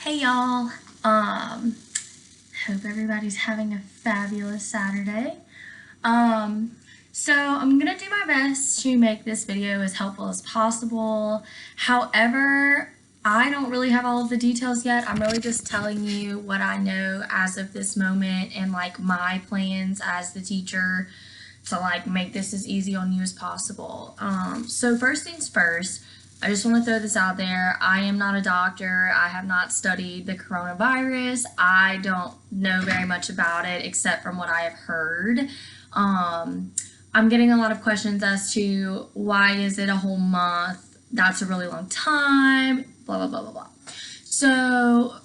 Hey y'all. Hope everybody's having a fabulous Saturday. So I'm gonna do my best to make this video as helpful as possible. However, I don't really have all of the details yet. I'm really just telling you what I know as of this moment and like my plans as the teacher to like make this as easy on you as possible. So first things first, I just want to throw this out there. I am not a doctor. I have not studied the coronavirus. I don't know very much about it except from what I have heard. I'm getting a lot of questions as to why is it a whole month? That's a really long time, blah, blah, blah, blah, blah. So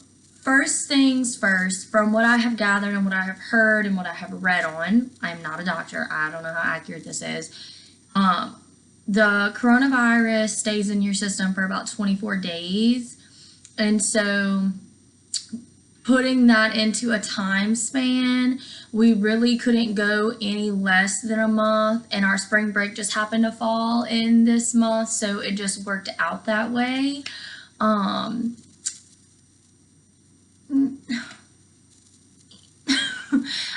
first things first, from what I have gathered and what I have heard and what I have read on, I'm not a doctor. I don't know how accurate this is. The coronavirus stays in your system for about 24 days. And so putting that into a time span, we really couldn't go any less than a month. And our spring break just happened to fall in this month. So it just worked out that way.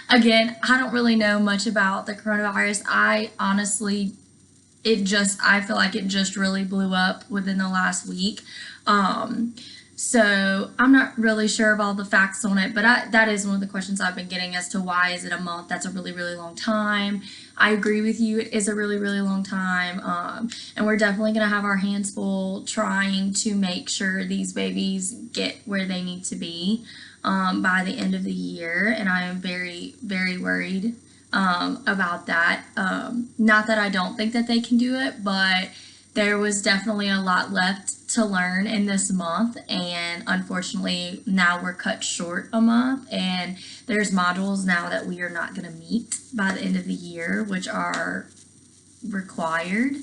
Again, I don't really know much about the coronavirus. I feel like it just really blew up within the last week. So I'm not really sure of all the facts on it, but that is one of the questions I've been getting as to why is it a month? That's a really, really long time. I agree with you. It is a really, really long time. And we're definitely going to have our hands full trying to make sure these babies get where they need to be by the end of the year. And I am very, very worried about that. Not that I don't think that they can do it, but there was definitely a lot left to learn in this month, and unfortunately now we're cut short a month, and there's modules now that we are not going to meet by the end of the year, which are required.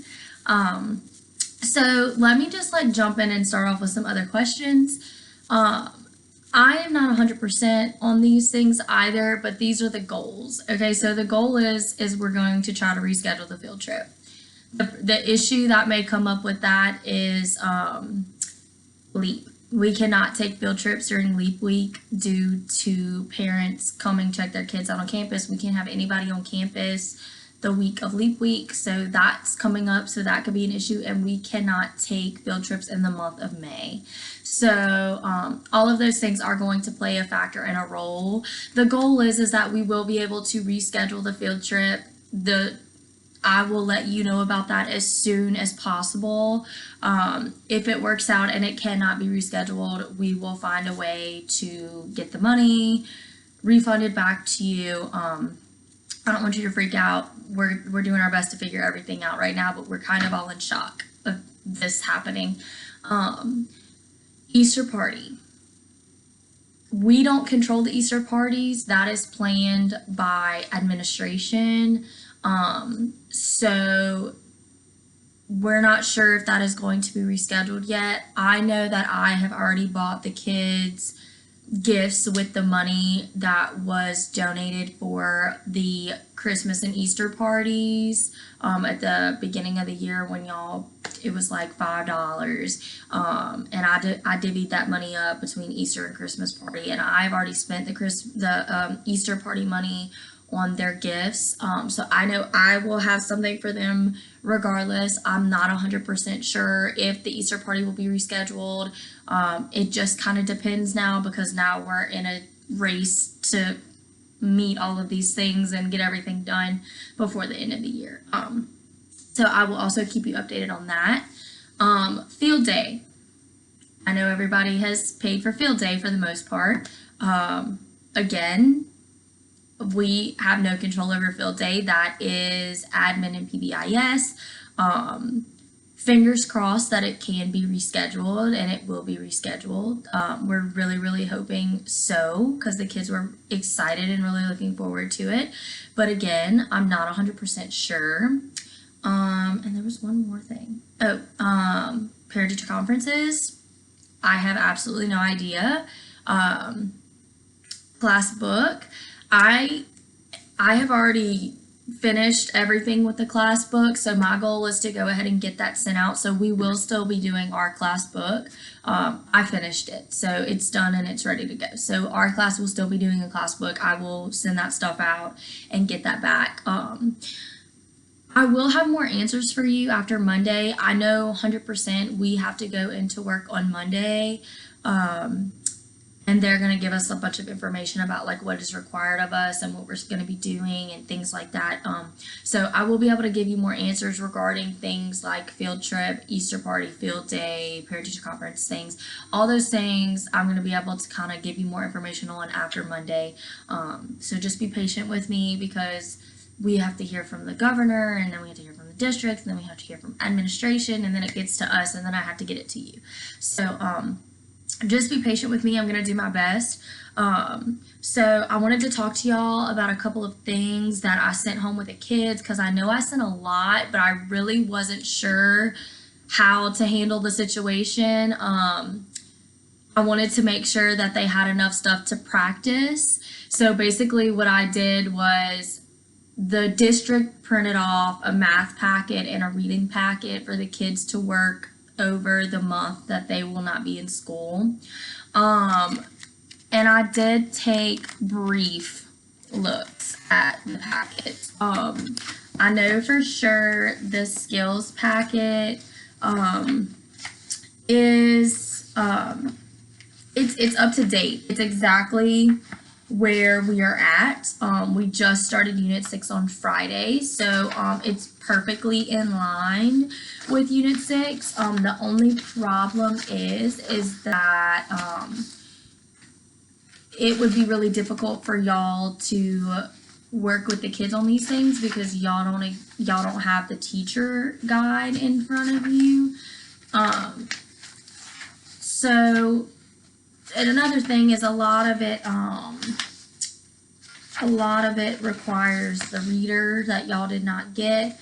So let me just like jump in and start off with some other questions. I am not 100% on these things either, but these are the goals. Okay, so the goal is we're going to try to reschedule the field trip. The issue that may come up with that is LEAP. We cannot take field trips during LEAP week due to parents coming check their kids out on campus. We can't have anybody on campus the week of LEAP week, so that's coming up, so that could be an issue, and we cannot take field trips in the month of May. So all of those things are going to play a factor and a role. The goal is that we will be able to reschedule the field trip. I will let you know about that as soon as possible. If it works out and it cannot be rescheduled, we will find a way to get the money refunded back to you. I don't want you to freak out. We're doing our best to figure everything out right now, but we're kind of all in shock of this happening. Easter party. We don't control the Easter parties. That is planned by administration. So we're not sure if that is going to be rescheduled yet. I know that I have already bought the kids gifts with the money that was donated for the Christmas and Easter parties at the beginning of the year when it was like $5, and I divvied that money up between Easter and Christmas party, and I've already spent the Easter party money on their gifts. So I know I will have something for them regardless. I'm not 100% sure if the Easter party will be rescheduled. It just kind of depends now, because now we're in a race to meet all of these things and get everything done before the end of the year. So I will also keep you updated on that. Field day. I know everybody has paid for field day for the most part. Again, we have no control over field day. That is admin and PBIS. Fingers crossed that it can be rescheduled, and it will be rescheduled. We're really, really hoping so, because the kids were excited and really looking forward to it. But again, I'm not 100% sure. And there was one more thing. Parent-teacher conferences. I have absolutely no idea. Class book. I have already finished everything with the class book, so my goal is to go ahead and get that sent out. So we will still be doing our class book. I finished it, so it's done and it's ready to go. So our class will still be doing a class book. I will send that stuff out and get that back. I will have more answers for you after Monday. I know 100% we have to go into work on Monday. And they're going to give us a bunch of information about like what is required of us and what we're going to be doing and things like that. So I will be able to give you more answers regarding things like field trip, Easter party, field day, parent teacher conference, things. All those things I'm going to be able to kind of give you more information on after Monday. So just be patient with me because we have to hear from the governor, and then we have to hear from the district, and then we have to hear from administration, and then it gets to us, and then I have to get it to you. So just be patient with me. I'm going to do my best. So I wanted to talk to y'all about a couple of things that I sent home with the kids, because I know I sent a lot, but I really wasn't sure how to handle the situation. I wanted to make sure that they had enough stuff to practice. So basically what I did was the district printed off a math packet and a reading packet for the kids to work over the month that they will not be in school. And I did take brief looks at the packet. I know for sure the skills packet is it's up to date. It's exactly where we are at. We just started Unit 6 on Friday, so it's perfectly in line with Unit 6. The only problem is that it would be really difficult for y'all to work with the kids on these things because y'all don't have the teacher guide in front of you. So, and another thing is a lot of it requires the reader that y'all did not get.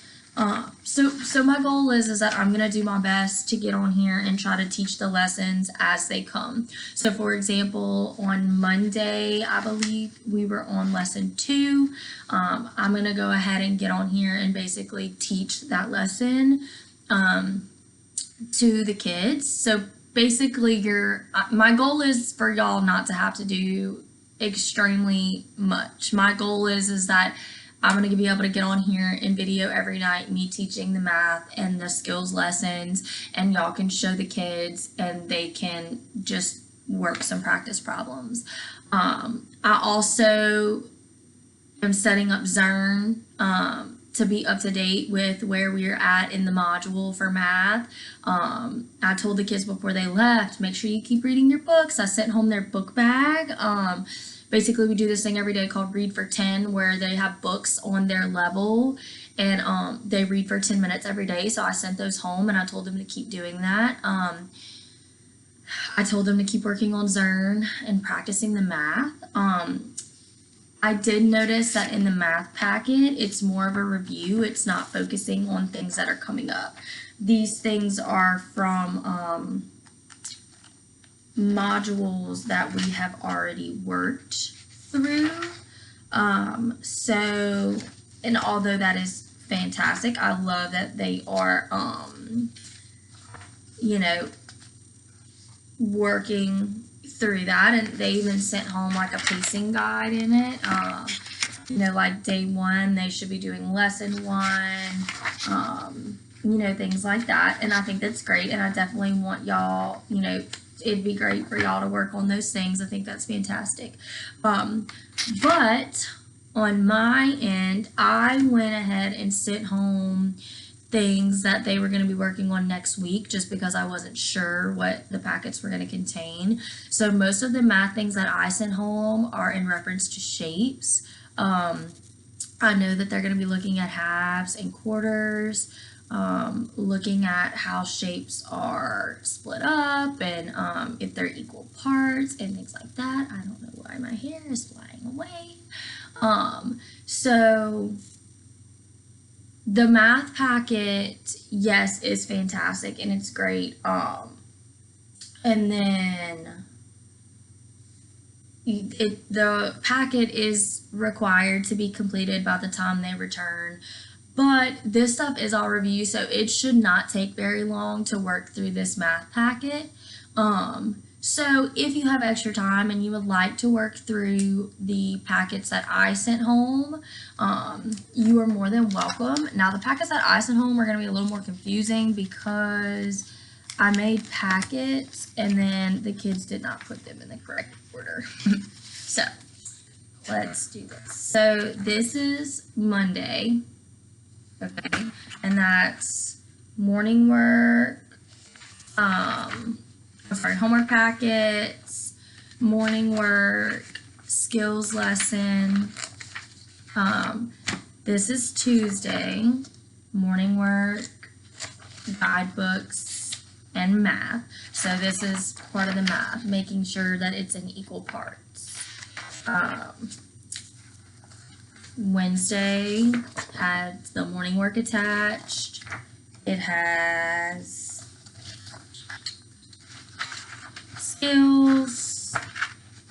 So my goal is that I'm gonna do my best to get on here and try to teach the lessons as they come. So for example, on Monday, I believe we were on lesson 2. I'm gonna go ahead and get on here and basically teach that lesson to the kids. So basically my goal is for y'all not to have to do extremely much. My goal is that I'm going to be able to get on here in video every night, me teaching the math and the skills lessons, and y'all can show the kids and they can just work some practice problems. I also am setting up Zearn to be up to date with where we're at in the module for math. I told the kids before they left, make sure you keep reading your books. I sent home their book bag. Basically, we do this thing every day called Read for 10, where they have books on their level, and they read for 10 minutes every day. So I sent those home, and I told them to keep doing that. I told them to keep working on Zearn and practicing the math. I did notice that in the math packet, it's more of a review. It's not focusing on things that are coming up. These things are from modules that we have already worked through. So, and although that is fantastic, I love that they are, working through that, and they even sent home like a pacing guide in it. Like day 1, they should be doing lesson 1, things like that. And I think that's great, and I definitely want y'all, it'd be great for y'all to work on those things. I think that's fantastic. But on my end, I went ahead and sent home things that they were going to be working on next week just because I wasn't sure what the packets were going to contain. So most of the math things that I sent home are in reference to shapes. I know that they're going to be looking at halves and quarters, looking at how shapes are split up and if they're equal parts and things like that. I don't know why my hair is flying away. So the math packet, yes, is fantastic and it's great. And then the packet is required to be completed by the time they return. But this stuff is all review, so it should not take very long to work through this math packet. So if you have extra time and you would like to work through the packets that I sent home, you are more than welcome. Now the packets that I sent home are going to be a little more confusing because I made packets and then the kids did not put them in the correct order. So let's do this. So this is Monday, okay, and that's morning work, homework packets, morning work, skills lesson. This is Tuesday, morning work, guidebooks, and math. So this is part of the math, making sure that it's in equal parts. Wednesday has the morning work attached. It has skills,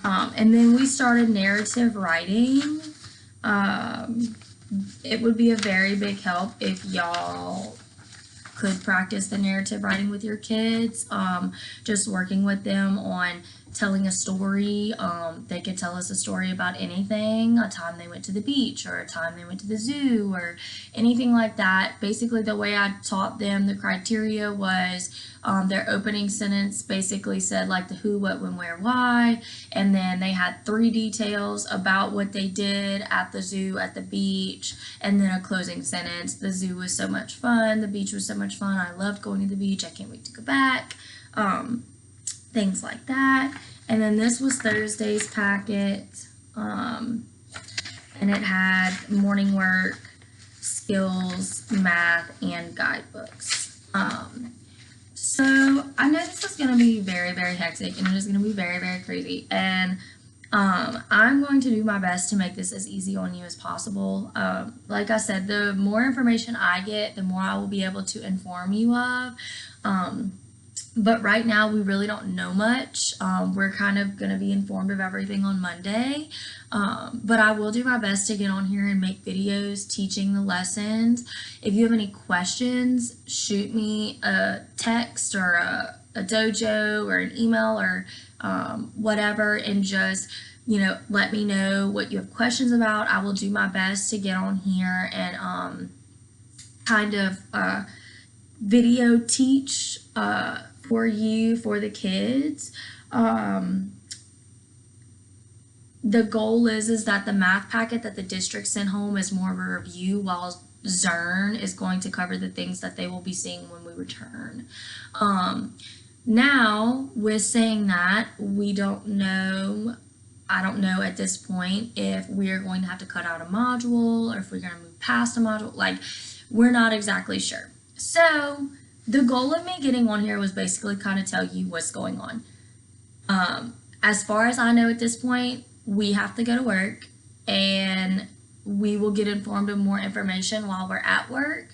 and then we started narrative writing. It would be a very big help if y'all could practice the narrative writing with your kids, just working with them on telling a story. They could tell us a story about anything, a time they went to the beach or a time they went to the zoo or anything like that. Basically, the way I taught them, the criteria was their opening sentence basically said like the who, what, when, where, why, and then they had 3 details about what they did at the zoo, at the beach, and then a closing sentence. The zoo was so much fun, the beach was so much fun, I loved going to the beach, I can't wait to go back. Things like that. And then this was Thursday's packet, and it had morning work, skills, math, and guidebooks. So I know this is going to be very, very hectic, and it is going to be very, very crazy, and I'm going to do my best to make this as easy on you as possible. Like I said, the more information I get, the more I will be able to inform you of. But right now, we really don't know much. We're kind of going to be informed of everything on Monday. But I will do my best to get on here and make videos teaching the lessons. If you have any questions, shoot me a text or a dojo or an email or whatever, and just, let me know what you have questions about. I will do my best to get on here and kind of video teach for you, for the kids. The goal is that the math packet that the district sent home is more of a review, while Zern is going to cover the things that they will be seeing when we return. Now, with saying that, I don't know at this point if we are going to have to cut out a module or if we're going to move past a module. Like, we're not exactly sure. So the goal of me getting on here was basically kind of tell you what's going on. As far as I know at this point, we have to go to work, and we will get informed of more information while we're at work.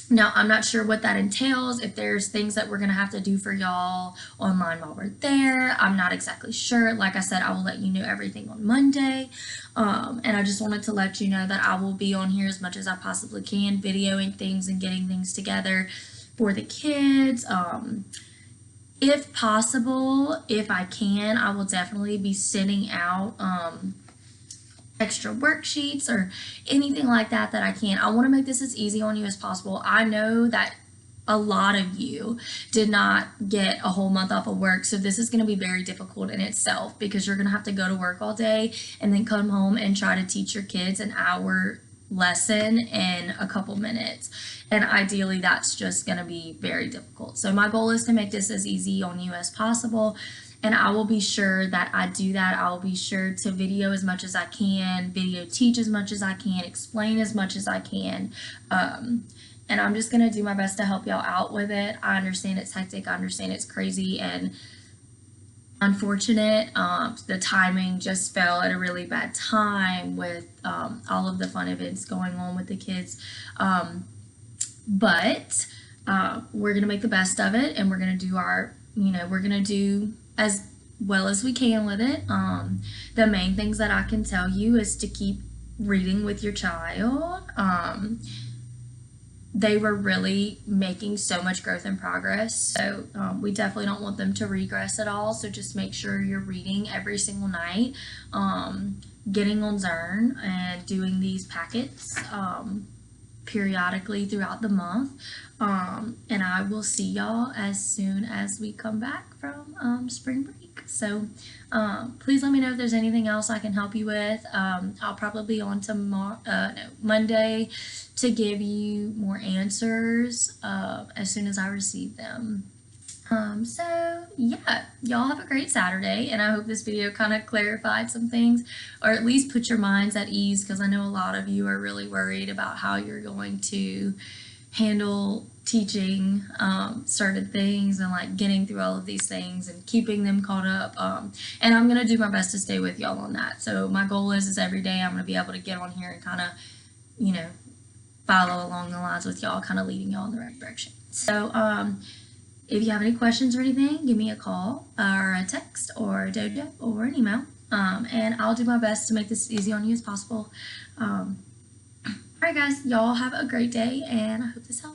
Now, I'm not sure what that entails, if there's things that we're going to have to do for y'all online while we're there. I'm not exactly sure. Like I said, I will let you know everything on Monday. And I just wanted to let you know that I will be on here as much as I possibly can, videoing things and getting things together for the kids. If possible, if I can, I will definitely be sending out extra worksheets or anything like that I can. I want to make this as easy on you as possible. I know that a lot of you did not get a whole month off of work, so this is going to be very difficult in itself, because you're going to have to go to work all day and then come home and try to teach your kids an hour lesson in a couple minutes, and ideally that's just going to be very difficult. So my goal is to make this as easy on you as possible, and I will be sure that I do that. I will be sure to video as much as I can, video teach as much as I can, explain as much as I can, and I'm just going to do my best to help y'all out with it. I understand it's hectic, I understand it's crazy and unfortunate. The timing just fell at a really bad time with all of the fun events going on with the kids, but we're gonna make the best of it, and we're gonna do our, we're gonna do as well as we can with it. The main things that I can tell you is to keep reading with your child. They were really making so much growth and progress, so we definitely don't want them to regress at all. So just make sure you're reading every single night, getting on Zern and doing these packets periodically throughout the month. And I will see y'all as soon as we come back from spring break. So please let me know if there's anything else I can help you with. I'll probably be on Monday to give you more answers as soon as I receive them. So yeah, y'all have a great Saturday, and I hope this video kind of clarified some things, or at least put your minds at ease, because I know a lot of you are really worried about how you're going to handle teaching certain things and like getting through all of these things and keeping them caught up. And I'm gonna do my best to stay with y'all on that. So my goal is every day I'm gonna be able to get on here and kind of, you know, follow along the lines with y'all, kind of leading y'all in the right direction. So if you have any questions or anything, give me a call or a text or a dojo or an email, and I'll do my best to make this as easy on you as possible. All right, guys, y'all have a great day, and I hope this helps.